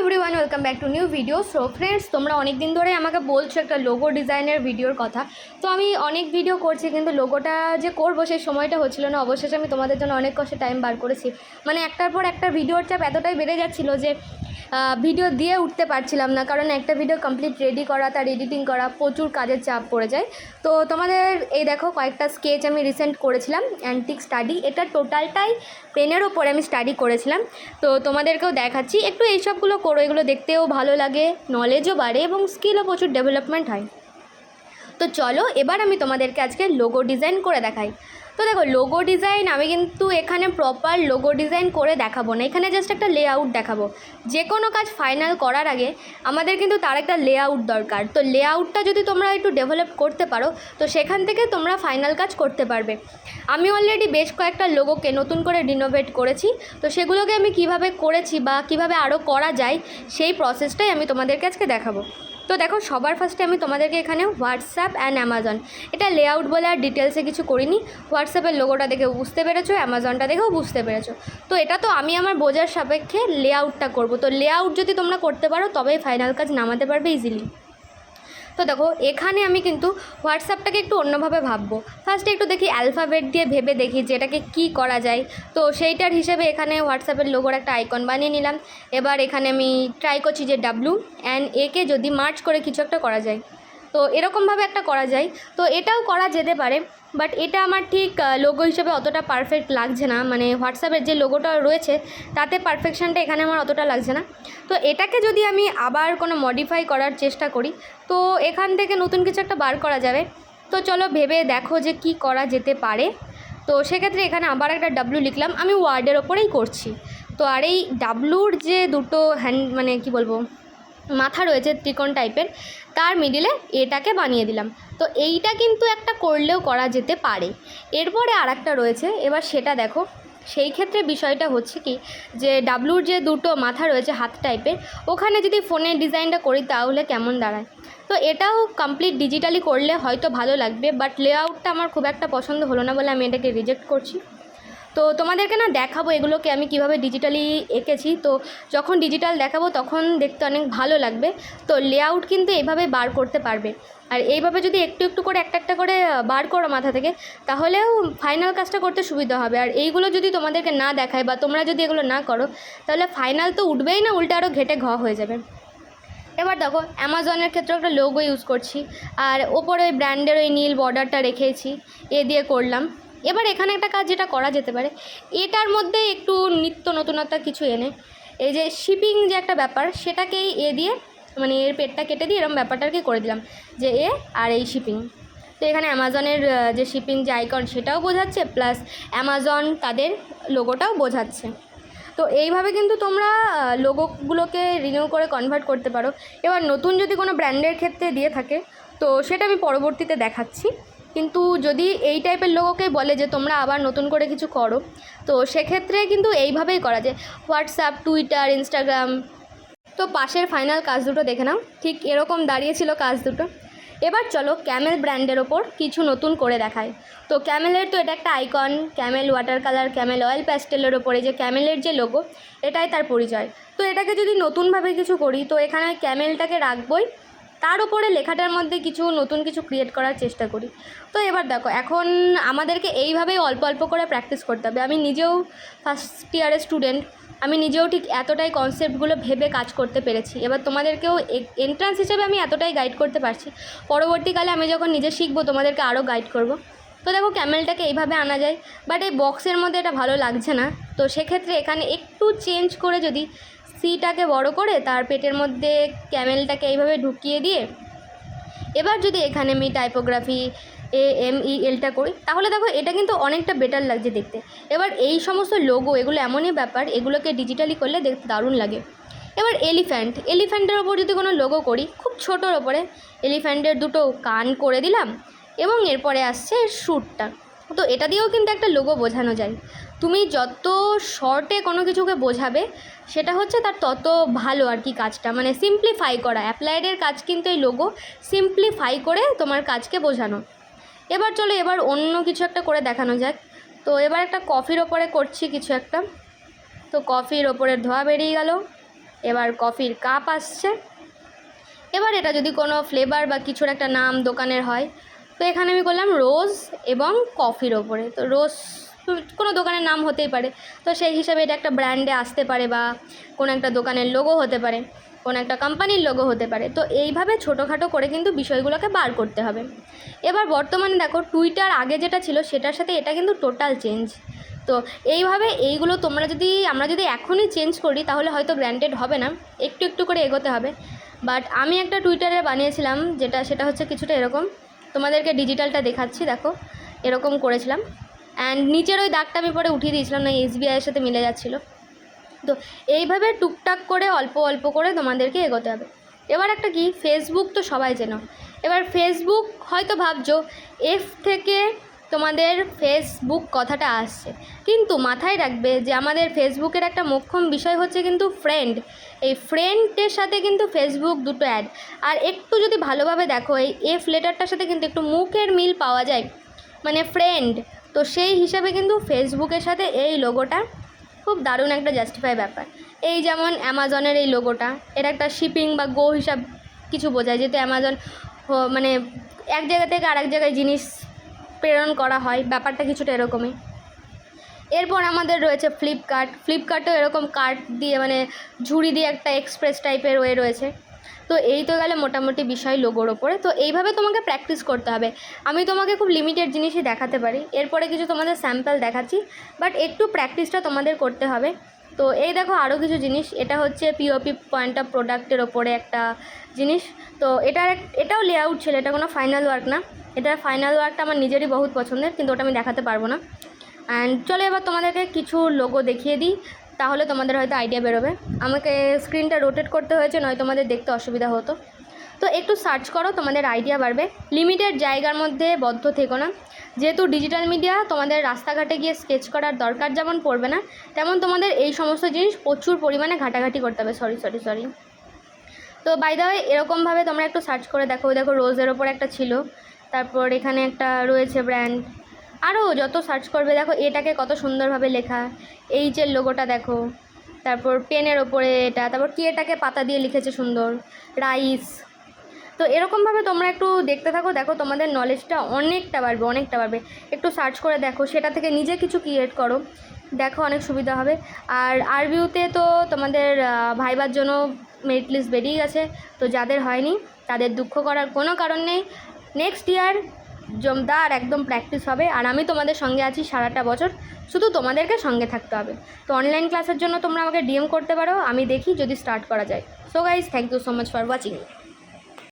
Everyone, welcome back to new video. So friends, তোমরা অনেক দিন ধরে আমাকে বলছো একটা লোগো ডিজাইনের ভিডিওর কথা। তো আমি অনেক ভিডিও করছি, কিন্তু লোগোটা যে করবো সেই সময়টা হচ্ছিল না। অবশেষে আমি তোমাদের জন্য অনেক কষ্টে টাইম বার করেছি। মানে একটার পর একটা ভিডিওর চাপ এতটাই বেড়ে যাচ্ছিলো যে ভিডিও দিয়ে উঠতে পারছিলাম না, কারণ একটা ভিডিও কমপ্লিট রেডি করা, তার এডিটিং করা, প্রচুর কাজের চাপ পড়ে যায়। তো তোমাদের এই দেখো কয়েকটা স্কেচ আমি রিসেন্ট করেছিলাম, অ্যান্টিক স্টাডি। এটা টোটালটাই পেনের ওপরে আমি স্টাডি করেছিলাম। তো তোমাদেরকেও দেখাচ্ছি, একটু এইসবগুলো করো, এগুলো দেখতেও ভালো লাগে, নলেজও বাড়ে এবং স্কিলও প্রচুর ডেভেলপমেন্ট হয়। তো চলো এবার আমি তোমাদেরকে আজকে লোগো ডিজাইন করে দেখাই। তো দেখো, লোগো ডিজাইন আমি কিন্তু এখানে প্রপার লোগো ডিজাইন করে দেখাবো না, এখানে জাস্ট একটা লেআউট দেখাবো। যে কোনো কাজ ফাইনাল করার আগে আমাদের কিন্তু তার একটা লেআউট দরকার। তো লেআউটটা যদি তোমরা একটু ডেভেলপ করতে পারো, তো সেখান থেকে তোমরা ফাইনাল কাজ করতে পারবে। আমি অলরেডি বেশ কয়েকটা লোগোকে নতুন করে রিনোভেট করেছি। তো সেগুলোকে আমি কিভাবে করেছি বা কিভাবে আরও করা যায়, সেই প্রসেসটাই আমি তোমাদেরকে আজকে দেখাবো। তো দেখো, সবার ফার্স্টে আমি তোমাদেরকে এখানে হোয়াটসঅ্যাপ অ্যান্ড অ্যামাজন, এটা লেআউট বলে আর ডিটেলসে কিছু করিনি। হোয়াটসঅ্যাপের লোগোটা দেখেও বুঝতে পেরেছো, অ্যামাজনটা দেখেও বুঝতে পেরেছো। তো এটা তো আমি আমার বোঝার সাপেক্ষে লেআউটটা করব। তো লেআউট যদি তোমরা করতে পারো তবেই ফাইনাল কাজ নামাতে পারবে ইজিলি। তো দেখো, এখানে আমি কিন্তু হোয়াটসঅ্যাপটাকে একটু অন্যভাবে ভাববো। ফার্স্টে একটু দেখি অ্যালফাবেট দিয়ে ভেবে দেখি যে এটাকে কী করা যায়। তো সেইটার হিসেবে এখানে হোয়াটসঅ্যাপের লোগোর একটা আইকন বানিয়ে নিলাম। এবার এখানে আমি ট্রাই করছি যে W&A যদি মার্চ করে কিছু একটা করা যায়। তো এরকমভাবে একটা করা যায়, তো এটাও করা যেতে পারে। বাট এটা আমার ঠিক লোগো হিসেবে অতটা পারফেক্ট লাগছে না, মানে হোয়াটসঅ্যাপের যে লোগোটা রয়েছে তাতে পারফেকশানটা এখানে আমার অতটা লাগছে না। তো এটাকে যদি আমি আবার কোনো মডিফাই করার চেষ্টা করি, তো এখান থেকে নতুন কিছু একটা বার করা যাবে। তো চলো ভেবে দেখো যে কি করা যেতে পারে। তো সেক্ষেত্রে এখানে আবার একটা W লিখলাম, আমি ওয়ার্ডের ওপরেই করছি। তো আর এই ডাব্লুর যে দুটো মানে কি বলবো, মাথা রয়েছে ত্রিকোণ টাইপের, তার মিডিলে এটাকে বানিয়ে দিলাম। তো এইটা কিন্তু একটা করলেও করা যেতে পারে। এরপরে আর একটা রয়েছে, এবার সেটা দেখো। সেই ক্ষেত্রে বিষয়টা হচ্ছে কি, যে ডাব্লুর যে দুটো মাথা রয়েছে হাত টাইপের, ওখানে যদি ফোনের ডিজাইনটা করি তাহলে কেমন দাঁড়ায়। তো এটাও কমপ্লিট ডিজিটালি করলে হয়তো ভালো লাগবে, বাট লেআউটটা আমার খুব একটা পছন্দ হলো না বলে আমি এটাকে রিজেক্ট করছি। তো তোমাদেরকে না দেখাবো এগুলোকে আমি কিভাবে ডিজিটালি এঁকেছি। তো যখন ডিজিটাল দেখাবো তখন দেখতে অনেক ভালো লাগবে। তো লেআউট কিন্তু এইভাবে বার করতে পারবে, আর এইভাবে যদি একটু একটু করে একটা একটা করে বার করো মাথা থেকে, তাহলেও ফাইনাল কাজটা করতে সুবিধা হবে। আর এইগুলো যদি তোমাদেরকে না দেখায় বা তোমরা যদি এগুলো না করো, তাহলে ফাইনাল তো উঠবেই না, উল্টে আরও ঘেটে হয়ে যাবে। এবার দেখো, অ্যামাজনের ক্ষেত্রে একটা লোগো ইউজ করছি, আর ওপরে ওই ব্র্যান্ডের ওই নীল বর্ডারটা রেখেছি, এ দিয়ে করলাম। এবার এখানে একটা কাজ যেটা করা যেতে পারে, এটার মধ্যে একটু নিত্য নতুনত্ব কিছু এনে, এই যে শিপিং যে একটা ব্যাপার, সেটাকেই এ দিয়ে, মানে এর পেটটা কেটে দিয়ে এরকম ব্যাপারটাকে করে দিলাম যে এ আর এই শিপিং। তো এখানে অ্যামাজনের যে শিপিং যে আইকন সেটাও বোঝাচ্ছে, প্লাস অ্যামাজন তাদের লোগোটাও বোঝাচ্ছে। তো এইভাবে কিন্তু তোমরা লোগোগুলোকে রিনিউ করে কনভার্ট করতে পারো। এবার নতুন যদি কোনো ব্র্যান্ডের ক্ষেত্রে দিয়ে থাকে, তো সেটা আমি পরবর্তীতে দেখাচ্ছি। কিন্তু যদি এই টাইপের লোগোকে বলে যে তোমরা আবার নতুন করে কিছু করো, তো সেক্ষেত্রে কিন্তু এইভাবেই করা যায়, হোয়াটসঅ্যাপ, টুইটার, ইনস্টাগ্রাম। তো পাশের ফাইনাল কাজ দুটো দেখে নাও, ঠিক এরকম দাঁড়িয়েছিল কাজ দুটো। এবার চলো ক্যামেল ব্র্যান্ডের ওপর কিছু নতুন করে দেখায়। তো ক্যামেলের তো এটা একটা icon, Camel water colour, Camel oil প্যাস্টেলের ওপরে যে ক্যামেলের যে লোগো, এটাই তার পরিচয়। তো এটাকে যদি নতুনভাবে কিছু করি, তো এখানে ক্যামেলটাকে রাখবই, তার উপরে লেখাটার মধ্যে কিছু নতুন কিছু ক্রিয়েট করার চেষ্টা করি। তো এবার দেখো, এখন আমাদেরকে এইভাবেই অল্প অল্প করে প্র্যাকটিস করতে হবে। আমি নিজেও ফার্স্ট ইয়ারের স্টুডেন্ট, আমি নিজেও ঠিক এতটাই কনসেপ্টগুলো ভেবে কাজ করতে পেরেছি। এবার তোমাদেরকেও এন্ট্রান্স হিসেবে আমি এতটাই গাইড করতে পারছি, পরবর্তীকালে আমি যখন নিজে শিখবো তোমাদেরকে আরও গাইড করব। তো দেখো, ক্যামেলটাকে এইভাবে আনা যায়, বাট এই বক্সের মধ্যে এটা ভালো লাগছে না। তো সেক্ষেত্রে এখানে একটু চেঞ্জ করে, যদি সিটাকে বড় করে তার পেটের মধ্যে ক্যামেলটাকে এইভাবে ঢুকিয়ে দিয়ে, এবার যদি এখানে আমি টাইপোগ্রাফি AMELটা করি, তাহলে দেখো এটা কিন্তু অনেকটা বেটার লাগছে দেখতে। এবার এই সমস্ত লোগো, এগুলো এমনই ব্যাপার, এগুলোকে ডিজিটালি করলে দেখতে দারুণ লাগে। এবার এলিফ্যান্টের ওপর যদি কোনো লোগো করি, খুব ছোটোর ওপরে এলিফ্যান্টের দুটো কান করে দিলাম, এবং এরপরে আসছে শ্যুটটা। তো এটা দিয়েও কিন্তু একটা লোগো বোঝানো যায়। তুমি যত শর্টে কোনো কিছুকে বোঝাবে, সেটা হচ্ছে তার তত ভালো আর কি কাজটা, মানে সিম্পলিফাই করা। অ্যাপ্লাইডের কাজ কিন্তু এই লোগো সিম্পলিফাই করে তোমার কাজকে বোঝানো। এবার চলো, এবার অন্য কিছু একটা করে দেখানো যাক। তো এবার একটা কফির ওপরে করছি কিছু একটা। তো কফির ওপরে ধোয়া বেরিয়ে গেল, এবার কফির কাপ আসছে। এবার এটা যদি কোনো ফ্লেভার বা কিছুর একটা নাম দোকানের হয়, তো এখানে আমি করলাম রোজ এবং কফির ওপরে। তো রোজ কোনো দোকানের নাম হতেই পারে, তো সেই হিসাবে এটা একটা ব্র্যান্ডে আসতে পারে বা কোনো একটা দোকানের লোগো হতে পারে, কোনো একটা কোম্পানির লোগো হতে পারে। তো এইভাবে ছোটোখাটো করে কিন্তু বিষয়গুলোকে বার করতে হবে। এবার বর্তমানে দেখো টুইটার আগে যেটা ছিল সেটার সাথে এটা কিন্তু টোটাল চেঞ্জ। তো এইভাবে এইগুলো আমরা যদি এখনই চেঞ্জ করি তাহলে হয়তো গ্র্যান্টেড হবে না, একটু একটু করে এগোতে হবে। বাট আমি একটা টুইটারে বানিয়েছিলাম সেটা হচ্ছে কিছুটা এরকম, তোমাদেরকে ডিজিটালটা দেখাচ্ছি, দেখো এরকম করেছিলাম। অ্যান্ড নিচের ওই দাগটা আমি পরে উঠিয়ে দিয়েছিলাম, না এসবিআইয়ের সাথে মিলে যাচ্ছিলো। তো এইভাবে টুকটাক করে অল্প অল্প করে তোমাদেরকে এগোতে হবে। এবার একটা কি, ফেসবুক তো সবাই চেনো। এবার ফেসবুক হয়তো ভাবছো এফ থেকে তোমাদের ফেসবুক কথাটা আসছে, কিন্তু মাথায় রাখবে যে আমাদের ফেসবুকের একটা মোক্ষম বিষয় হচ্ছে কিন্তু ফ্রেন্ড। এই ফ্রেন্ডের সাথে কিন্তু ফেসবুক দুটো অ্যাড। আর একটু যদি ভালোভাবে দেখো এই এফ লেটারটার সাথে কিন্তু একটু মুখের মিল পাওয়া যায়, মানে ফ্রেন্ড। তো সেই হিসাবে কিন্তু ফেসবুকের সাথে এই লোগোটা খুব দারুণ একটা জাস্টিফাই ব্যাপার। এই যেমন অ্যামাজনের এই লোগোটা, এটা একটা শিপিং বা গো হিসাব কিছু বোঝায়, যেহেতু অ্যামাজন মানে এক জায়গা থেকে আরেক জায়গায় জিনিস প্রেরণ করা হয়, ব্যাপারটা কিছুটা এরকমই। এরপর আমাদের রয়েছে ফ্লিপকার্টও এরকম কার্ট দিয়ে মানে ঝুড়ি দিয়ে একটা এক্সপ্রেস টাইপের ওয়ে রয়েছে। তো এই তো গেলে মোটামুটি বিষয় লোগোর ওপরে। তো এইভাবে তোমাকে প্র্যাকটিস করতে হবে। আমি তোমাকে খুব লিমিটেড জিনিসই দেখাতে পারি, এরপরে কিছু তোমাদের স্যাম্পল দেখাচ্ছি, বাট একটু প্র্যাকটিসটা তোমাদের করতে হবে। তো এই দেখো আরও কিছু জিনিস, এটা হচ্ছে পিওপি পয়েন্ট অফ প্রোডাক্টের ওপরে একটা জিনিস। তো এটাও লেআউট ছিল, এটা কোনো ফাইনাল ওয়ার্ক না। এটার ফাইনাল ওয়ার্কটা আমার নিজেরই বহুত পছন্দের, কিন্তু ওটা আমি দেখাতে পারবো না। অ্যান্ড চলো এবার তোমাদেরকে কিছু লোগো দেখিয়ে দিই, তাহলে তোমাদের হয়তো আইডিয়া বেরোবে। আমাকে স্ক্রিনটা রোটেট করতে হয়েছে, নয় তোমাদের দেখতে অসুবিধা হতো। তো একটু সার্চ করো, তোমাদের আইডিয়া বাড়বে। লিমিটেড জায়গার মধ্যে বদ্ধ থেকো না, যেহেতু ডিজিটাল মিডিয়া তোমাদের রাস্তাঘাটে গিয়ে স্কেচ করার দরকার যেমন পড়বে না, তেমন তোমাদের এই সমস্ত জিনিস প্রচুর পরিমাণে ঘাটাঘাটি করতে হবে। সরি। তো বাই দ্য ওয়ে এরকমভাবে তোমরা একটু সার্চ করে দেখো রোজের ওপর একটা ছিল, তারপর এখানে একটা রয়েছে ব্র্যান্ড, আরও যত সার্চ করবে দেখো এটাকে কত সুন্দরভাবে লেখা, এইচের লোগোটা দেখো, তারপর পেনের ওপরে এটা, তারপর কি এটাকে পাতা দিয়ে লিখেছে সুন্দর, রাইস। তো এরকমভাবে তোমরা একটু দেখতে থাকো, দেখো তোমাদের নলেজটা অনেকটা বাড়বে। একটু সার্চ করে দেখো, সেটা থেকে নিজে কিছু ক্রিয়েট করো, দেখো অনেক সুবিধা হবে। আর আরবিউতে তো তোমাদের ভাইবার জন্য মেরিট লিস্ট বেরিয়ে গেছে, তো যাদের হয়নি তাদের দুঃখ করার কোনো কারণ নেই। নেক্সট ইয়ার জমদার একদম প্র্যাকটিস হবে, আর আমি তোমাদের সঙ্গে আছি সারাটা বছর, শুধু তোমাদেরকে সঙ্গে থাকতে হবে। তো অনলাইন ক্লাসের জন্য তোমরা আমাকে ডিএম করতে পারো, আমি দেখি যদি স্টার্ট করা যায়। So guys, thank you so much for watching.